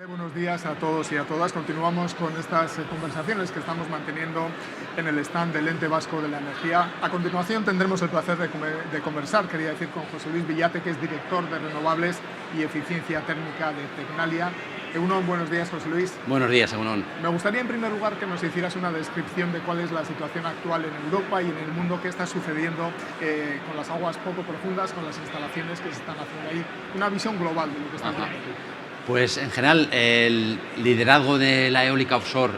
Buenos días a todos y a todas. Continuamos con estas conversaciones que estamos manteniendo en el stand del Ente Vasco de la Energía. A continuación tendremos el placer de conversar, quería decir, con José Luis Villate, que es director de Renovables y Eficiencia Térmica de Tecnalia. Egunon, buenos días, José Luis. Buenos días, Egunon. Me gustaría en primer lugar que nos hicieras una descripción de cuál es la situación actual en Europa y en el mundo, qué está sucediendo con las aguas poco profundas, con las instalaciones que se están haciendo ahí. Una visión global de lo que está ocurriendo aquí. Pues en general el liderazgo de la eólica offshore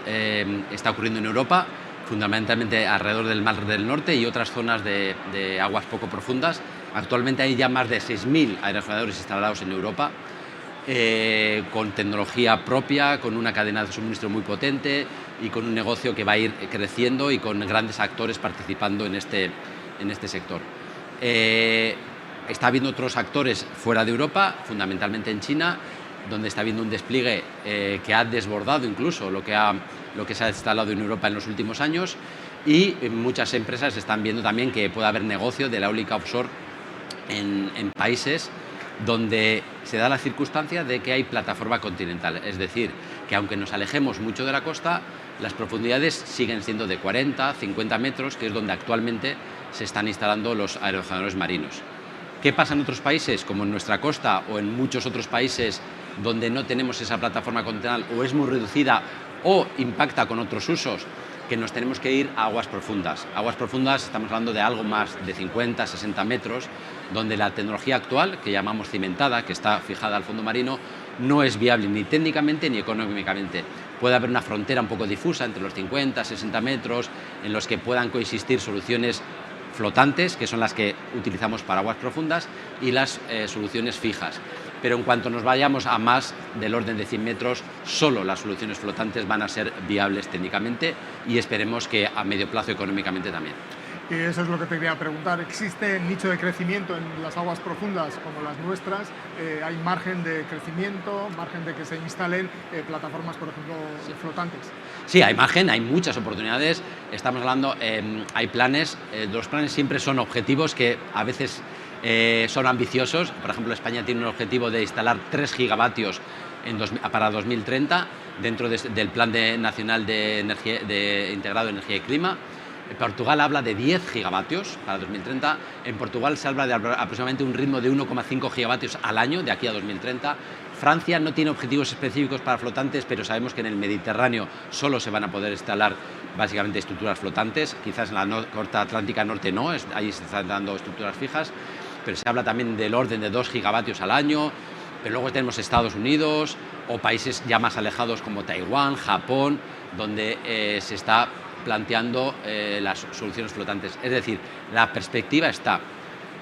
está ocurriendo en Europa, fundamentalmente alrededor del Mar del Norte y otras zonas de aguas poco profundas. Actualmente hay ya más de 6.000 aerogeneradores instalados en Europa, con tecnología propia, con una cadena de suministro muy potente y con un negocio que va a ir creciendo y con grandes actores participando en este sector. Está habiendo otros actores fuera de Europa, fundamentalmente en China, donde está habiendo un despliegue que ha desbordado incluso lo que se ha instalado en Europa en los últimos años, y muchas empresas están viendo también que puede haber negocio de la eólica offshore en países donde se da la circunstancia de que hay plataforma continental, es decir, que aunque nos alejemos mucho de la costa, las profundidades siguen siendo de 40, 50 metros, que es donde actualmente se están instalando los aerogeneradores marinos. ¿Qué pasa en otros países, como en nuestra costa o en muchos otros países donde no tenemos esa plataforma continental o es muy reducida o impacta con otros usos? Que nos tenemos que ir a aguas profundas. Aguas profundas, estamos hablando de algo más de 50, 60 metros, donde la tecnología actual, que llamamos cimentada, que está fijada al fondo marino, no es viable ni técnicamente ni económicamente. Puede haber una frontera un poco difusa entre los 50, 60 metros, en los que puedan coexistir soluciones flotantes, que son las que utilizamos para aguas profundas, y las soluciones fijas. Pero en cuanto nos vayamos a más del orden de 100 metros, solo las soluciones flotantes van a ser viables técnicamente y esperemos que a medio plazo económicamente también. Y eso es lo que te quería preguntar. ¿Existe nicho de crecimiento en las aguas profundas como las nuestras? ¿Hay margen de crecimiento, margen de que se instalen plataformas, por ejemplo, flotantes? Sí, hay margen, hay muchas oportunidades. Estamos hablando, hay planes, los planes siempre son objetivos que a veces son ambiciosos. Por ejemplo, España tiene un objetivo de instalar 3 gigavatios para 2030 dentro del Plan Nacional de Integrado de Energía y Clima. Portugal habla de 10 gigavatios para 2030. En Portugal se habla de aproximadamente un ritmo de 1,5 gigavatios al año de aquí a 2030. Francia no tiene objetivos específicos para flotantes, pero sabemos que en el Mediterráneo solo se van a poder instalar básicamente estructuras flotantes. Quizás en la costa atlántica norte no, ahí se están dando estructuras fijas, pero se habla también del orden de 2 gigavatios al año. Pero luego tenemos Estados Unidos o países ya más alejados como Taiwán, Japón, donde se está planteando las soluciones flotantes. Es decir, la perspectiva está.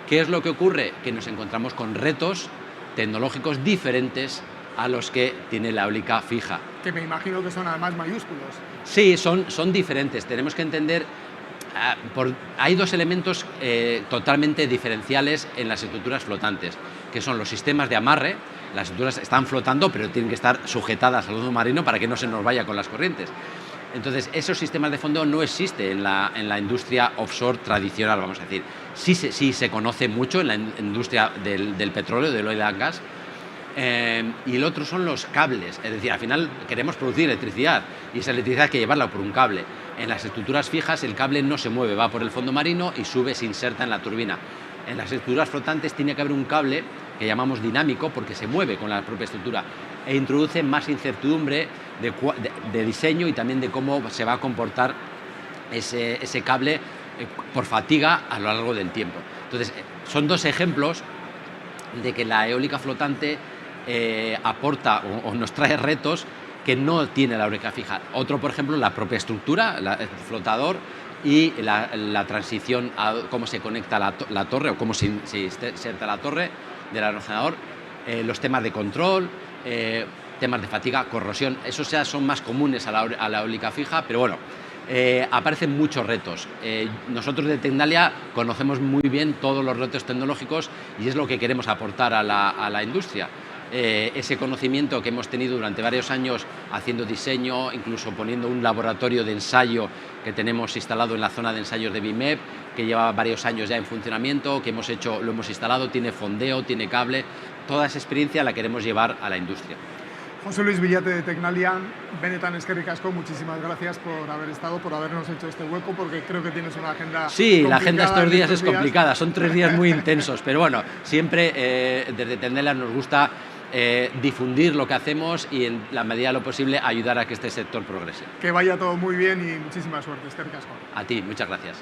¿Qué es lo que ocurre? Que nos encontramos con retos tecnológicos diferentes a los que tiene la eólica fija. Que me imagino que son además mayúsculos. Sí, son diferentes. Tenemos que entender, hay dos elementos totalmente diferenciales en las estructuras flotantes, que son los sistemas de amarre. Las estructuras están flotando, pero tienen que estar sujetadas al fondo marino para que no se nos vaya con las corrientes. Entonces, esos sistemas de fondo no existen en la industria offshore tradicional, vamos a decir. Sí se conoce mucho en la industria del petróleo, del oil and gas, y el otro son los cables. Es decir, al final queremos producir electricidad y esa electricidad hay que llevarla por un cable. En las estructuras fijas el cable no se mueve, va por el fondo marino y sube, se inserta en la turbina. En las estructuras flotantes tiene que haber un cable que llamamos dinámico porque se mueve con la propia estructura e introduce más incertidumbre de diseño y también de cómo se va a comportar ese cable por fatiga a lo largo del tiempo. Entonces, son dos ejemplos de que la eólica flotante aporta o nos trae retos que no tiene la eólica fija. Otro, por ejemplo, la propia estructura, el flotador, y la transición a cómo se conecta la torre o cómo se inserta la torre del aerogenerador, los temas de control, temas de fatiga, corrosión, esos ya son más comunes a la eólica fija, pero bueno, aparecen muchos retos. Nosotros de Tecnalia conocemos muy bien todos los retos tecnológicos y es lo que queremos aportar a la industria. Ese conocimiento que hemos tenido durante varios años haciendo diseño, incluso poniendo un laboratorio de ensayo que tenemos instalado en la zona de ensayos de BIMEP, que lleva varios años ya en funcionamiento, que lo hemos instalado, tiene fondeo, tiene cable. Toda esa experiencia la queremos llevar a la industria. José Luis Villate de Tecnalian, benetan eskerrik asko, muchísimas gracias por haber estado, por habernos hecho este hueco, porque creo que tienes una agenda Sí, la agenda complicada estos días en es complicada, son 3 días muy intensos, pero bueno, siempre desde Tecnalian nos gusta difundir lo que hacemos y en la medida de lo posible ayudar a que este sector progrese. Que vaya todo muy bien y muchísima suerte, eskerrik asko. A ti, muchas gracias.